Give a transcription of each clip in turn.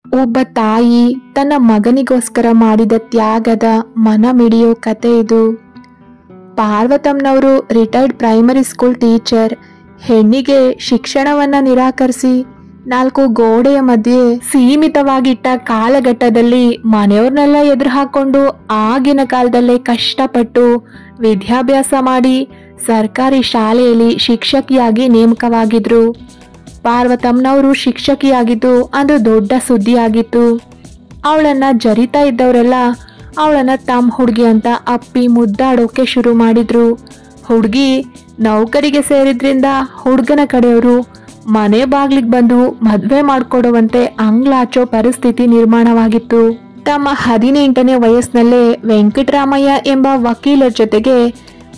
ಒಬ್ಬ ತಾಯಿ ತನ್ನ ಮಗನಿಗೋಸ್ಕರ ಮಾಡಿದ ತ್ಯಾಗದ ಮನ ಮಿಡಿಯೋ ಕತೆ ಇದು. ಪಾರ್ವತಮ್ಮನವರು ರಿಟೈರ್ಡ್ ಪ್ರೈಮರಿ ಸ್ಕೂಲ್ ಟೀಚರ್. ಹೆಣ್ಣಿಗೆ ಶಿಕ್ಷಣವನ್ನ ನಿರಾಕರಿಸಿ 4 ಗೋಡೆಯ ಮಧ್ಯೆ ಸೀಮಿತವಾಗಿಟ್ಟ ಕಾಲಘಟ್ಟದಲ್ಲಿ ಮನೆಯವ್ರನ್ನೆಲ್ಲ ಎದುರು ಹಾಕೊಂಡು ಆಗಿನ ಕಾಲದಲ್ಲೇ ಕಷ್ಟಪಟ್ಟು ವಿದ್ಯಾಭ್ಯಾಸ ಮಾಡಿ ಸರ್ಕಾರಿ ಶಾಲೆಯಲ್ಲಿ ಶಿಕ್ಷಕಿಯಾಗಿ ನೇಮಕವಾಗಿದ್ರು. ಪಾರ್ವತಮ್ಮನವರು ಶಿಕ್ಷಕಿಯಾಗಿದ್ದು ಅದು ದೊಡ್ಡ ಸುದ್ದಿ ಆಗಿತ್ತು. ಅವಳನ್ನ ಜರಿತಾ ಇದ್ದವರೆಲ್ಲ ಅವಳನ್ನ ತಮ್ಮ ಹುಡುಗಿ ಅಂತ ಅಪ್ಪಿ ಮುದ್ದಾಡೋಕೆ ಶುರು ಮಾಡಿದ್ರು. ಹುಡುಗಿ ನೌಕರಿಗೆ ಸೇರಿದ್ರಿಂದ ಹುಡುಗನ ಕಡೆಯವರು ಮನೆ ಬಾಗ್ಲಿಗೆ ಬಂದು ಮದ್ವೆ ಮಾಡ್ಕೊಡುವಂತೆ ಅಂಗ್ಲಾಚೋ ಪರಿಸ್ಥಿತಿ ನಿರ್ಮಾಣವಾಗಿತ್ತು. ತಮ್ಮ 18ನೇ ವಯಸ್ಸಿನಲ್ಲೇ ವೆಂಕಟರಾಮಯ್ಯ ಎಂಬ ವಕೀಲರ ಜೊತೆಗೆ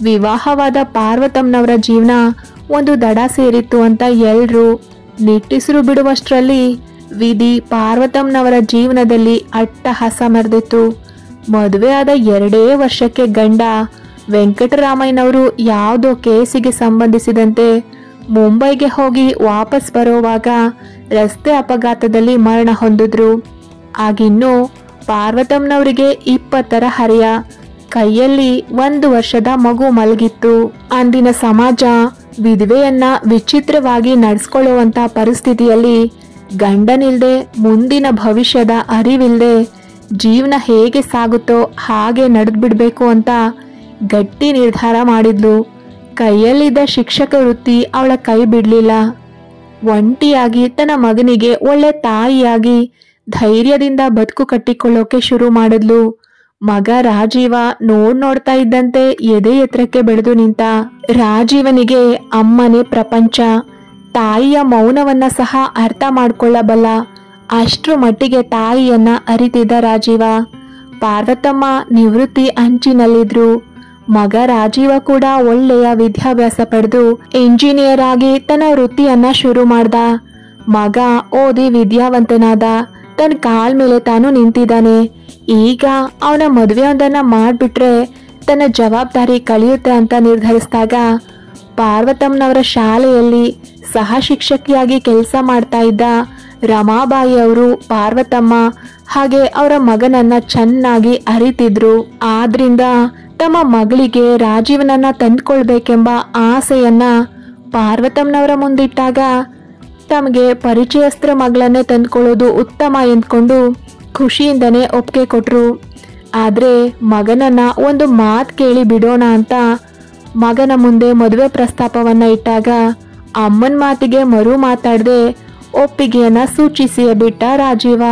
ವಿವಾಹವಾದ ಪಾರ್ವತಮ್ಮನವರ ಜೀವನ ಒಂದು ದಡ ಸೇರಿತ್ತು ಅಂತ ಎಲ್ರು ನಿಟ್ಟಿಸಿರು ಬಿಡುವಷ್ಟರಲ್ಲಿ ವಿಧಿ ಪಾರ್ವತಮ್ಮನವರ ಜೀವನದಲ್ಲಿ ಅಟ್ಟಹಾಸ ಮೆರೆದಿತ್ತು. ಮದುವೆ ಆದ 2 ವರ್ಷಕ್ಕೆ ಗಂಡ ವೆಂಕಟರಾಮಯ್ಯನವರು ಯಾವುದೋ ಕೇಸಿಗೆ ಸಂಬಂಧಿಸಿದಂತೆ ಮುಂಬೈಗೆ ಹೋಗಿ ವಾಪಸ್ ಬರೋವಾಗ ರಸ್ತೆ ಅಪಘಾತದಲ್ಲಿ ಮರಣ ಹೊಂದಿದ್ರು. ಆಗಿನ್ನೂ ಪಾರ್ವತಮ್ಮನವರಿಗೆ 20ರ ಹರೆಯ, ಕೈಯಲ್ಲಿ 1 ವರ್ಷದ ಮಗು ಮಲಗಿತ್ತು. ಅಂದಿನ ಸಮಾಜ ವಿಧವೆಯನ್ನ ವಿಚಿತ್ರವಾಗಿ ನಡೆಸ್ಕೊಳ್ಳುವಂತ ಪರಿಸ್ಥಿತಿಯಲ್ಲಿ ಗಂಡನಿಲ್ದೆ ಮುಂದಿನ ಭವಿಷ್ಯದ ಅರಿವಿಲ್ದೆ ಜೀವನ ಹೇಗೆ ಸಾಗುತ್ತೋ ಹಾಗೆ ನಡೆದ್ಬಿಡ್ಬೇಕು ಅಂತ ಗಟ್ಟಿ ನಿರ್ಧಾರ ಮಾಡಿದ್ಲು. ಕೈಯಲ್ಲಿದ್ದ ಶಿಕ್ಷಕ ವೃತ್ತಿ ಅವಳ ಕೈ ಬಿಡ್ಲಿಲ್ಲ. ಒಂಟಿಯಾಗಿ ತನ್ನ ಮಗನಿಗೆ ಒಳ್ಳೆ ತಾಯಿಯಾಗಿ ಧೈರ್ಯದಿಂದ ಬದುಕು ಕಟ್ಟಿಕೊಳ್ಳೋಕೆ ಶುರು ಮಾಡಿದ್ಲು. ಮಗ ರಾಜೀವ ನೋಡ್ತಾ ಇದ್ದಂತೆ ಎದೆ ಎತ್ತರಕ್ಕೆ ಬೆಳೆದು ನಿಂತ. ರಾಜೀವನಿಗೆ ಅಮ್ಮನೇ ಪ್ರಪಂಚ. ತಾಯಿಯ ಮೌನವನ್ನ ಸಹ ಅರ್ಥ ಮಾಡ್ಕೊಳ್ಳಬಲ್ಲ ಅಷ್ಟ್ರ ಮಟ್ಟಿಗೆ ತಾಯಿಯನ್ನ ಅರಿತಿದ್ದ ರಾಜೀವ. ಪಾರ್ವತಮ್ಮ ನಿವೃತ್ತಿ ಅಂಚಿನಲ್ಲಿದ್ರು. ಮಗ ರಾಜೀವ ಕೂಡ ಒಳ್ಳೆಯ ವಿದ್ಯಾಭ್ಯಾಸ ಪಡೆದು ಇಂಜಿನಿಯರ್ ಆಗಿ ತನ್ನ ವೃತ್ತಿಯನ್ನ ಶುರು ಮಾಡ್ದ. ಮಗ ಓದಿ ವಿದ್ಯಾವಂತನಾದ, ತನ್ನ ಕಾಲ್ ಮೇಲೆ ತಾನು ನಿಂತಿದ್ದಾನೆ. ಈಗ ಅವನ ಮದುವೆಯೊಂದನ್ನ ಮಾಡ್ಬಿಟ್ರೆ ತನ್ನ ಜವಾಬ್ದಾರಿ ಕಳೆಯುತ್ತೆ ಅಂತ ನಿರ್ಧರಿಸಿದಾಗ ಪಾರ್ವತಮ್ಮನವರ ಶಾಲೆಯಲ್ಲಿ ಸಹ ಶಿಕ್ಷಕಿಯಾಗಿ ಕೆಲಸ ಮಾಡ್ತಾ ಇದ್ದ ರಮಾಬಾಯಿ ಅವರು ಪಾರ್ವತಮ್ಮ ಹಾಗೆ ಅವರ ಮಗನನ್ನ ಚೆನ್ನಾಗಿ ಅರಿತಿದ್ರು. ಆದ್ರಿಂದ ತಮ್ಮ ಮಗಳಿಗೆ ರಾಜೀವನನ್ನ ತಂದ್ಕೊಳ್ಬೇಕೆಂಬ ಆಸೆಯನ್ನ ಪಾರ್ವತಮ್ಮನವರ ಮುಂದಿಟ್ಟಾಗ ತಮಗೆ ಪರಿಚಯಸ್ತ್ರ ಮಗಳನ್ನೇ ತಂದ್ಕೊಳ್ಳೋದು ಉತ್ತಮ ಎಂದ್ಕೊಂಡು ಖುಷಿಯಿಂದನೇ ಒಪ್ಪಿಗೆ ಕೊಟ್ರು. ಆದ್ರೆ ಮಗನನ್ನ ಒಂದು ಮಾತು ಕೇಳಿ ಬಿಡೋಣ ಅಂತ ಮಗನ ಮುಂದೆ ಮದುವೆ ಪ್ರಸ್ತಾಪವನ್ನ ಇಟ್ಟಾಗ ಅಮ್ಮನ ಮಾತಿಗೆ ಮರು ಮಾತಾಡದೆ ಒಪ್ಪಿಗೆಯನ್ನ ಸೂಚಿಸಿಯೇ ಬಿಟ್ಟ ರಾಜೀವ.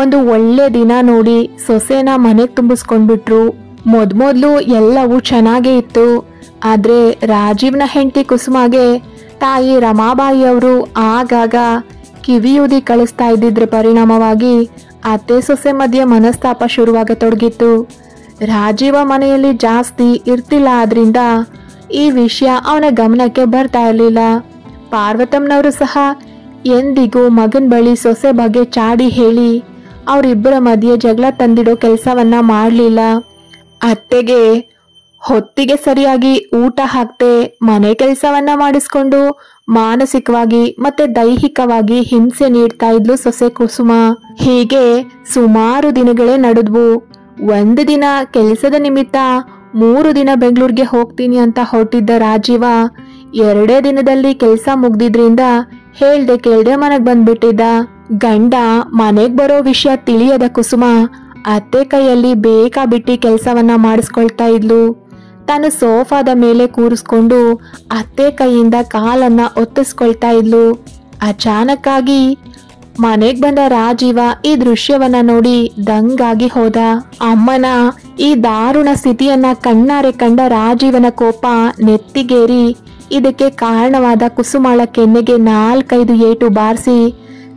ಒಂದು ಒಳ್ಳೆ ದಿನ ನೋಡಿ ಸೊಸೆನ ಮನೆಗೆ ತುಂಬಿಸ್ಕೊಂಡ್ಬಿಟ್ರು. ಮೊದ್ಲು ಎಲ್ಲವೂ ಚೆನ್ನಾಗೇ ಇತ್ತು. ಆದ್ರೆ ರಾಜೀವ್ನ ಹೆಂಡತಿ ಕುಸುಮಾಗೆ ತಾಯಿ ರಮಾಬಾಯಿ ಅವರು ಆಗಾಗ ಕಿವಿಯೂದಿ ಕಳಿಸ್ತಾ ಇದ್ದಿದ್ರ ಪರಿಣಾಮವಾಗಿ ಅತ್ತೆ ಸೊಸೆ ಮಧ್ಯೆ ಮನಸ್ತಾಪ ಶುರುವಾಗತೊಡಗಿತ್ತು. ರಾಜೀವ ಮನೆಯಲ್ಲಿ ಜಾಸ್ತಿ ಇರ್ತಿಲ್ಲ. ಆದ್ರಿಂದ ಈ ವಿಷಯ ಅವನ ಗಮನಕ್ಕೆ ಬರ್ತಾ ಇರಲಿಲ್ಲ. ಪಾರ್ವತಮ್ಮನವರು ಸಹ ಎಂದಿಗೂ ಮಗನ ಬಳಿ ಸೊಸೆ ಬಗ್ಗೆ ಚಾಡಿ ಹೇಳಿ ಅವರಿಬ್ಬರ ಮಧ್ಯೆ ಜಗಳ ತಂದಿಡೋ ಕೆಲಸವನ್ನ ಮಾಡಲಿಲ್ಲ. ಅತ್ತೆಗೆ ಹೊತ್ತಿಗೆ ಸರಿಯಾಗಿ ಊಟ ಹಾಕ್ತೆ ಮನೆ ಕೆಲಸವನ್ನ ಮಾಡಿಸ್ಕೊಂಡು ಮಾನಸಿಕವಾಗಿ ಮತ್ತೆ ದೈಹಿಕವಾಗಿ ಹಿಂಸೆ ನೀಡ್ತಾ ಇದ್ಲು ಸೊಸೆ ಕುಸುಮ. ಹೀಗೆ ಸುಮಾರು ದಿನಗಳೇ ನಡೆದ್ವು. ಒಂದು ದಿನ ಕೆಲಸದ ನಿಮಿತ್ತ 3 ದಿನ ಬೆಂಗಳೂರಿಗೆ ಹೋಗ್ತೀನಿ ಅಂತ ಹೊರಟಿದ್ದ ರಾಜೀವ 2 ದಿನದಲ್ಲಿ ಕೆಲಸ ಮುಗ್ದಿದ್ರಿಂದ ಹೇಳ್ದೆ ಕೇಳ್ದೆ ಮನೆಗ್ ಬಂದ್ಬಿಟ್ಟಿದ್ದ. ಗಂಡ ಮನೆಗ್ ಬರೋ ವಿಷಯ ತಿಳಿಯದ ಕುಸುಮ ಅತ್ತೆ ಕೈಯಲ್ಲಿ ಬೇಕಾಬಿಟ್ಟಿ ಕೆಲಸವನ್ನ ಮಾಡಿಸ್ಕೊಳ್ತಾ ಇದ್ಲು. ತಾನು ಸೋಫಾದ ಮೇಲೆ ಕೂರಿಸ್ಕೊಂಡು ಅತ್ತೆ ಕೈಯಿಂದ ಕಾಲನ್ನ ಒತ್ತಿಸ್ಕೊಳ್ತಾ ಇದ್ಲು. ಅಚಾನಕ್ಕಾಗಿ ಮನೆಗ್ ಬಂದ ರಾಜೀವ ಈ ದೃಶ್ಯವನ್ನ ನೋಡಿ ದಂಗಾಗಿ ಹೋದ. ಅಮ್ಮನ ಈ ದಾರುಣ ಸ್ಥಿತಿಯನ್ನ ಕಣ್ಣಾರೆ ಕಂಡ ರಾಜೀವನ ಕೋಪ ನೆತ್ತಿಗೇರಿ ಇದಕ್ಕೆ ಕಾರಣವಾದ ಕುಸುಮಾಳ ಕೆನ್ನೆಗೆ 4-5 ಏಟು ಬಾರಿಸಿ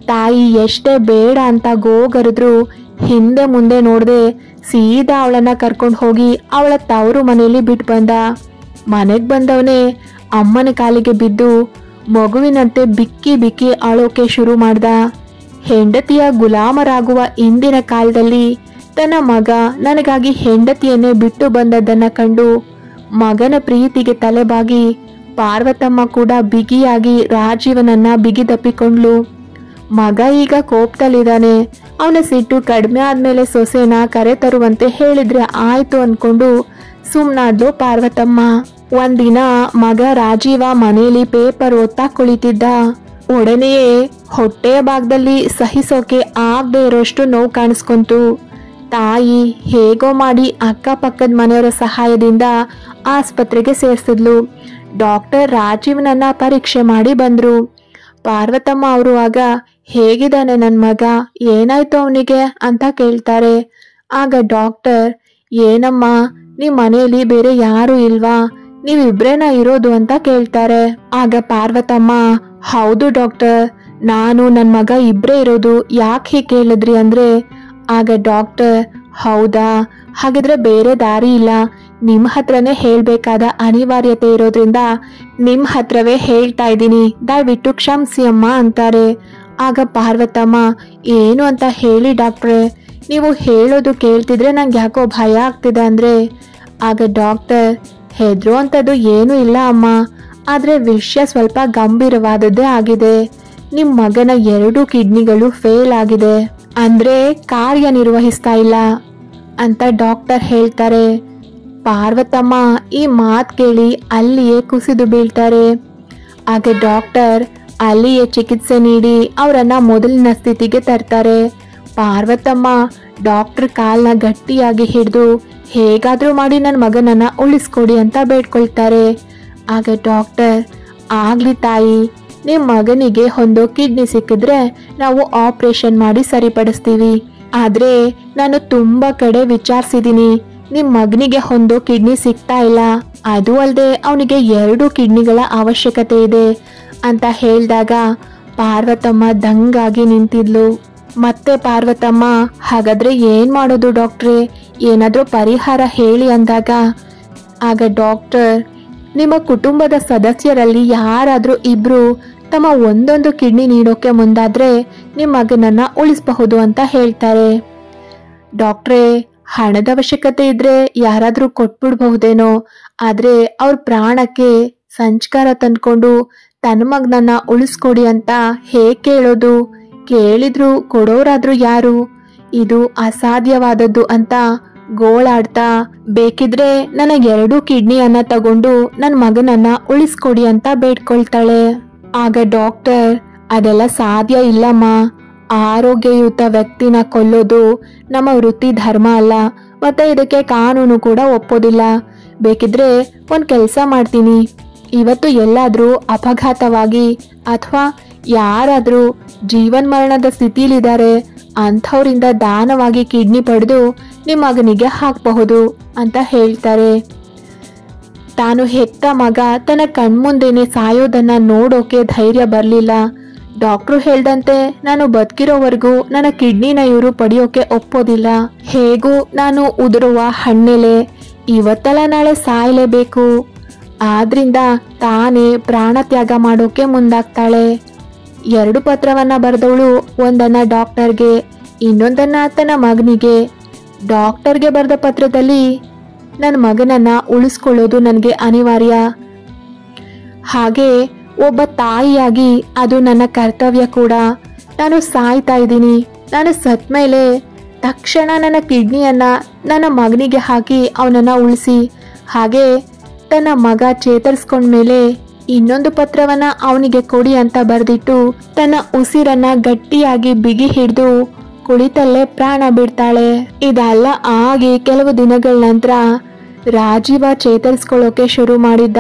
ತಾಯಿ ಎಷ್ಟೇ ಬೇಡ ಅಂತ ಗೋಗರಿದ್ರು ಹಿಂದೆ ಮುಂದೆ ನೋಡದೆ ಸೀದಾ ಅವಳನ್ನ ಕರ್ಕೊಂಡು ಹೋಗಿ ಅವಳ ತವರು ಮನೆಯಲ್ಲಿ ಬಿಟ್ಟು ಬಂದ. ಮನೆಗ್ ಬಂದವನೇ ಅಮ್ಮನ ಕಾಲಿಗೆ ಬಿದ್ದು ಮಗುವಿನಂತೆ ಬಿಕ್ಕಿ ಬಿಕ್ಕಿ ಅಳೋಕೆ ಶುರು ಮಾಡ್ದ. ಹೆಂಡತಿಯ ಗುಲಾಮರಾಗುವ ಇಂದಿನ ಕಾಲದಲ್ಲಿ ತನ್ನ ಮಗ ನನಗಾಗಿ ಹೆಂಡತಿಯನ್ನೇ ಬಿಟ್ಟು ಬಂದದ್ದನ್ನ ಕಂಡು ಮಗನ ಪ್ರೀತಿಗೆ ತಲೆಬಾಗಿ ಪಾರ್ವತಮ್ಮ ಕೂಡ ಬಿಗಿಯಾಗಿ ರಾಜೀವನನ್ನ ಬಿಗಿದಪ್ಪಿಕೊಂಡ್ಲು. ಮಗ ಈಗ ಕೋಪದಲ್ಲಿದ್ದಾನೆ, ಅವನ ಸಿಟ್ಟು ಕಡಿಮೆ ಆದ್ಮೇಲೆ ಸೊಸೆನ ಕರೆ ತರುವಂತೆ ಹೇಳಿದ್ರೆ ಆಯ್ತು ಅನ್ಕೊಂಡು ಸುಮ್ನಾದ್ಲು ಪಾರ್ವತಮ್ಮ. ಒಂದಿನ ಮಗ ರಾಜೀವ ಮನೇಲಿ ಪೇಪರ್ ಓದ್ತಾ ಕುಳಿತಿದ್ದ. ಒಡನೆಯೇ ಹೊಟ್ಟೆಯ ಭಾಗದಲ್ಲಿ ಸಹಿಸೋಕೆ ಆಗದೆ ಇರೋಷ್ಟು ನೋವು ಕಾಣಿಸ್ಕೊಂತು. ತಾಯಿ ಹೇಗೋ ಮಾಡಿ ಅಕ್ಕಪಕ್ಕದ ಮನೆಯವರ ಸಹಾಯದಿಂದ ಆಸ್ಪತ್ರೆಗೆ ಸೇರಿಸಿದ್ಲು. ಡಾಕ್ಟರ್ ರಾಜೀವ್ನನ್ನ ಪರೀಕ್ಷೆ ಮಾಡಿ ಬಂದ್ರು. ಪಾರ್ವತಮ್ಮ ಅವರು ಆಗ ಹೇಗಿದ್ದಾನೆ ನನ್ನ ಮಗ, ಏನಾಯ್ತು ಅವನಿಗೆ ಅಂತ ಕೇಳ್ತಾರೆ. ಆಗ ಡಾಕ್ಟರ್, ಏನಮ್ಮ ನಿಮ್ ಮನೆಯಲ್ಲಿ ಬೇರೆ ಯಾರು ಇಲ್ವಾ, ನೀವಿಬ್ರೇನಾ ಇರೋದು ಅಂತ ಕೇಳ್ತಾರೆ. ಆಗ ಪಾರ್ವತಮ್ಮ, ಹೌದು ಡಾಕ್ಟರ್, ನಾನು ನನ್ನ ಮಗ ಇಬ್ರೇ ಇರೋದು, ಯಾಕೆ ಹೀಗೆ ಕೇಳಿದ್ರಿ ಅಂದ್ರೆ, ಆಗ ಡಾಕ್ಟರ್, ಹೌದಾ, ಹಾಗಿದ್ರೆ ಬೇರೆ ದಾರಿ ಇಲ್ಲ, ನಿಮ್ಮ ಹತ್ರನೇ ಹೇಳ್ಬೇಕಾದ ಅನಿವಾರ್ಯತೆ ಇರೋದ್ರಿಂದ ನಿಮ್ಮ ಹತ್ರವೇ ಹೇಳ್ತಾ ಇದ್ದೀನಿ, ದಯವಿಟ್ಟು ಕ್ಷಮಿಸಿ ಅಮ್ಮ ಅಂತಾರೆ. ಆಗ ಪಾರ್ವತಮ್ಮ, ಏನು ಅಂತ ಹೇಳಿ ಡಾಕ್ಟ್ರೆ, ನೀವು ಹೇಳೋದು ಕೇಳ್ತಿದ್ರೆ ನಂಗೆ ಯಾಕೋ ಭಯ ಆಗ್ತಿದೆ ಅಂದ್ರೆ. ಆಗ ಡಾಕ್ಟರ್, ಹೆದ್ರೋ ಅಂಥದ್ದು ಏನೂ ಇಲ್ಲ ಅಮ್ಮ, ಆದರೆ ವಿಷಯ ಸ್ವಲ್ಪ ಗಂಭೀರವಾದದ್ದೇ ಆಗಿದೆ. ನಿಮ್ಮ ಮಗನ 2 ಕಿಡ್ನಿಗಳು ಫೇಲ್ ಆಗಿದೆ, ಅಂದ್ರೆ ಕಾರ್ಯನಿರ್ವಹಿಸ್ತಾ ಇಲ್ಲ ಅಂತ ಡಾಕ್ಟರ್ ಹೇಳ್ತಾರೆ. ಪಾರ್ವತಮ್ಮ ಈ ಮಾತು ಕೇಳಿ ಅಲ್ಲಿಯೇ ಕುಸಿದು ಬೀಳ್ತಾರೆ. ಆಗ ಡಾಕ್ಟರ್ ಅಲ್ಲಿಯೇ ಚಿಕಿತ್ಸೆ ನೀಡಿ ಅವರನ್ನ ಮೊದಲಿನ ಸ್ಥಿತಿಗೆ ತರ್ತಾರೆ. ಪಾರ್ವತಮ್ಮ ಡಾಕ್ಟರ್ ಕಾಲ್ನ ಗಟ್ಟಿಯಾಗಿ ಹಿಡಿದು ಹೇಗಾದ್ರೂ ಮಾಡಿ ನನ್ನ ಮಗನನ್ನ ಉಳಿಸ್ಕೊಡಿ ಅಂತ ಬೇಡ್ಕೊಳ್ತಾರೆ. ಆಗ ಡಾಕ್ಟರ್, ಆಗ್ಲಿ ತಾಯಿ, ನಿಮ್ಮ ಮಗನಿಗೆ ಹೊಂದೋ ಕಿಡ್ನಿ ಸಿಕ್ಕಿದ್ರೆ ನಾವು ಆಪರೇಷನ್ ಮಾಡಿ ಸರಿಪಡಿಸ್ತೀವಿ, ಆದ್ರೆ ನಾನು ತುಂಬಾ ಕಡೆ ವಿಚಾರಿಸಿದೀನಿ, ನಿಮ್ಮ ಮಗನಿಗೆ ಹೊಂದೋ ಕಿಡ್ನಿ ಸಿಗ್ತಾ ಇಲ್ಲ, ಅದು ಅಲ್ಲದೆ ಅವನಿಗೆ 2 ಕಿಡ್ನಿಗಳ ಅವಶ್ಯಕತೆ ಇದೆ ಅಂತ ಹೇಳಿದಾಗ ಪಾರ್ವತಮ್ಮ ದಂಗಾಗಿ ನಿಂತಿದ್ಲು. ಮತ್ತೆ ಪಾರ್ವತಮ್ಮ, ಹಾಗಾದ್ರೆ ಏನ್ ಮಾಡೋದು ಡಾಕ್ಟ್ರೇ, ಏನಾದ್ರೂ ಪರಿಹಾರ ಹೇಳಿ ಅಂದಾಗ ಆಗ ಡಾಕ್ಟರ್, ನಿಮ್ಮ ಕುಟುಂಬದ ಸದಸ್ಯರಲ್ಲಿ ಯಾರಾದ್ರೂ ಇಬ್ರು ತಮ್ಮ ಒಂದೊಂದು ಕಿಡ್ನಿ ನೀಡೋಕೆ ಮುಂದಾದ್ರೆ ನಿಮ್ಮ ಮಗನನ್ನ ಉಳಿಸಬಹುದು ಅಂತ ಹೇಳ್ತಾರೆ. ಡಾಕ್ಟ್ರೇ, ಹಣದ ಅವಶ್ಯಕತೆ ಇದ್ರೆ ಯಾರಾದ್ರೂ ಕೊಟ್ಬಿಡ್ಬಹುದೇನೋ, ಆದ್ರೆ ಅವ್ರ ಪ್ರಾಣಕ್ಕೆ ಸಂಸ್ಕಾರ ತಂದ್ಕೊಂಡು ತನ್ನ ಮಗನನ್ನ ಉಳಿಸ್ಕೊಡಿ ಅಂತ ಹೇಗೆ ಕೇಳೋದು, ಕೇಳಿದ್ರು ಕೊಡೋರಾದ್ರೂ ಯಾರು, ಇದು ಅಸಾಧ್ಯವಾದದ್ದು ಅಂತ ಗೋಳಾಡ್ತಾ ಬೇಕಿದ್ರೆ ನನಗೆ 2 ಕಿಡ್ನಿಯನ್ನ ತಗೊಂಡು ನನ್ನ ಮಗನನ್ನ ಉಳಿಸ್ಕೊಡಿ ಅಂತ ಬೇಡ್ಕೊಳ್ತಾಳೆ. ಆಗ ಡಾಕ್ಟರ್, ಅದೆಲ್ಲ ಸಾಧ್ಯ ಇಲ್ಲಮ್ಮ, ಆರೋಗ್ಯಯುತ ವ್ಯಕ್ತಿನ ಕೊಲ್ಲೋದು ನಮ್ಮ ವೃತ್ತಿ ಧರ್ಮ ಅಲ್ಲ, ಮತ್ತೆ ಇದಕ್ಕೆ ಕಾನೂನು ಕೂಡ ಒಪ್ಪೋದಿಲ್ಲ. ಬೇಕಿದ್ರೆ ಒಂದ್ ಕೆಲಸ ಮಾಡ್ತೀನಿ, ಇವತ್ತು ಎಲ್ಲಾದ್ರೂ ಅಪಘಾತವಾಗಿ ಅಥವಾ ಯಾರಾದ್ರೂ ಜೀವನ್ ಮರಣದ ಸ್ಥಿತಿಲಿದ್ದಾರೆ ಅಂಥವ್ರಿಂದ ದಾನವಾಗಿ ಕಿಡ್ನಿ ಪಡೆದು ನಿಮ್ಮ ಮಗನಿಗೆ ಹಾಕಬಹುದು ಅಂತ ಹೇಳ್ತಾರೆ. ತಾನು ಹೆತ್ತ ಮಗ ತನ್ನ ಕಣ್ಮುಂದೆನೆ ಸಾಯೋದನ್ನ ನೋಡೋಕೆ ಧೈರ್ಯ ಬರಲಿಲ್ಲ. ಡಾಕ್ಟ್ರು ಹೇಳ್ದಂತೆ ನಾನು ಬದುಕಿರೋವರೆಗೂ ನನ್ನ ಕಿಡ್ನಿನ ಇವರು ಪಡೆಯೋಕೆ ಒಪ್ಪೋದಿಲ್ಲ, ಹೇಗೂ ನಾನು ಉದುರುವ ಹಣ್ಣೆಲೆ, ಇವತ್ತಲ್ಲ ನಾಳೆ ಸಾಯಲೇಬೇಕು, ಆದ್ರಿಂದ ತಾನೇ ಪ್ರಾಣ ತ್ಯಾಗ ಮಾಡೋಕೆ ಮುಂದಾಗ್ತಾಳೆ. 2 ಪತ್ರವನ್ನ ಬರೆದವಳು, ಒಂದನ್ನ ಡಾಕ್ಟರ್ಗೆ, ಇನ್ನೊಂದನ್ನ ತನ್ನ ಮಗನಿಗೆ. ಡಾಕ್ಟರ್ಗೆ ಬರೆದ ಪತ್ರದಲ್ಲಿ, ನನ್ನ ಮಗನನ್ನ ಉಳಿಸ್ಕೊಳ್ಳೋದು ನನಗೆ ಅನಿವಾರ್ಯ, ಹಾಗೆ ಒಬ್ಬ ತಾಯಿಯಾಗಿ ಅದು ನನ್ನ ಕರ್ತವ್ಯ ಕೂಡ. ನಾನು ಸಾಯ್ತಾ ಇದ್ದೀನಿ, ನಾನು ಸತ್ ಮೇಲೆ ತಕ್ಷಣ ನನ್ನ ಕಿಡ್ನಿಯನ್ನ ನನ್ನ ಮಗನಿಗೆ ಹಾಕಿ ಅವನನ್ನ ಉಳಿಸಿ, ಹಾಗೆ ತನ್ನ ಮಗ ಚೇತರಿಸ್ಕೊಂಡ್ಮೇಲೆ ಇನ್ನೊಂದು ಪತ್ರವನ್ನ ಅವನಿಗೆ ಕೊಡಿ ಅಂತ ಬರೆದಿಟ್ಟು ತನ್ನ ಉಸಿರನ್ನ ಗಟ್ಟಿಯಾಗಿ ಬಿಗಿ ಹಿಡಿದು ಕುಳಿತಲ್ಲೇ ಪ್ರಾಣ ಬಿಡ್ತಾಳೆ. ಇದೆಲ್ಲ ಆಗಿ ಕೆಲವು ದಿನಗಳ ನಂತರ ರಾಜೀವ ಚೇತರಿಸ್ಕೊಳ್ಳೋಕೆ ಶುರು ಮಾಡಿದ್ದ.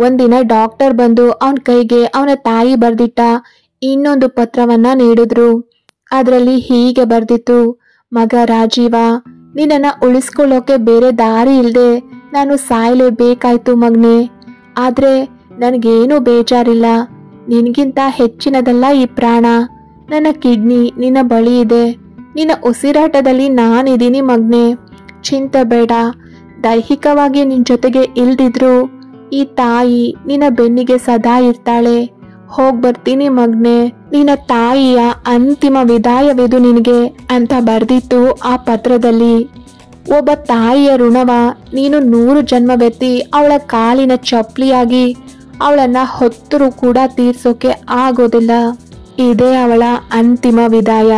ಒಂದಿನ ಡಾಕ್ಟರ್ ಬಂದು ಅವನ ಕೈಗೆ ಅವನ ತಾಯಿ ಬರ್ದಿಟ್ಟ ಇನ್ನೊಂದು ಪತ್ರವನ್ನ ನೀಡಿದ್ರು. ಅದರಲ್ಲಿ ಹೀಗೆ ಬರ್ದಿತ್ತು, ಮಗ ರಾಜೀವ, ನಿನ್ನನ್ನ ಉಳಿಸ್ಕೊಳ್ಳೋಕೆ ಬೇರೆ ದಾರಿ ಇಲ್ಲದೆ ನಾನು ಸಾಯಲೇಬೇಕಾಯ್ತು ಮಗ್ನೆ, ಆದ್ರೆ ನನಗೇನೂ ಬೇಜಾರಿಲ್ಲ, ನಿನಗಿಂತ ಹೆಚ್ಚಿನದಲ್ಲ ಈ ಪ್ರಾಣ, ನನ್ನ ಕಿಡ್ನಿ ನಿನ್ನ ಬಳಿ ಇದೆ, ನಿನ್ನ ಉಸಿರಾಟದಲ್ಲಿ ನಾನಿದ್ದೀನಿ ಮಗ್ನೆ, ಚಿಂತೆ ಬೇಡ, ದೈಹಿಕವಾಗಿ ನಿನ್ನ ಜೊತೆಗೆ ಇಲ್ದಿದ್ರು ಈ ತಾಯಿ ನಿನ್ನ ಬೆನ್ನಿಗೆ ಸದಾ ಇರ್ತಾಳೆ, ಹೋಗ್ಬರ್ತೀನಿ ಮಗ್ನೆ, ನಿನ್ನ ತಾಯಿಯ ಅಂತಿಮ ವಿದಾಯವಿದು ನಿನಗೆ ಅಂತ ಬರ್ದಿತ್ತು ಆ ಪತ್ರದಲ್ಲಿ. ಒಬ್ಬ ತಾಯಿಯ ಋಣವ ನೀನು 100 ಜನ್ಮವೆತ್ತಿ ಅವಳ ಕಾಲಿನ ಚಪ್ಪಲಿಯಾಗಿ ಅವಳನ್ನ ಹೊತ್ತರೂ ಕೂಡ ತೀರ್ಸೋಕೆ ಆಗೋದಿಲ್ಲ. ಇದೇ ಅವಳ ಅಂತಿಮ ವಿದಾಯ.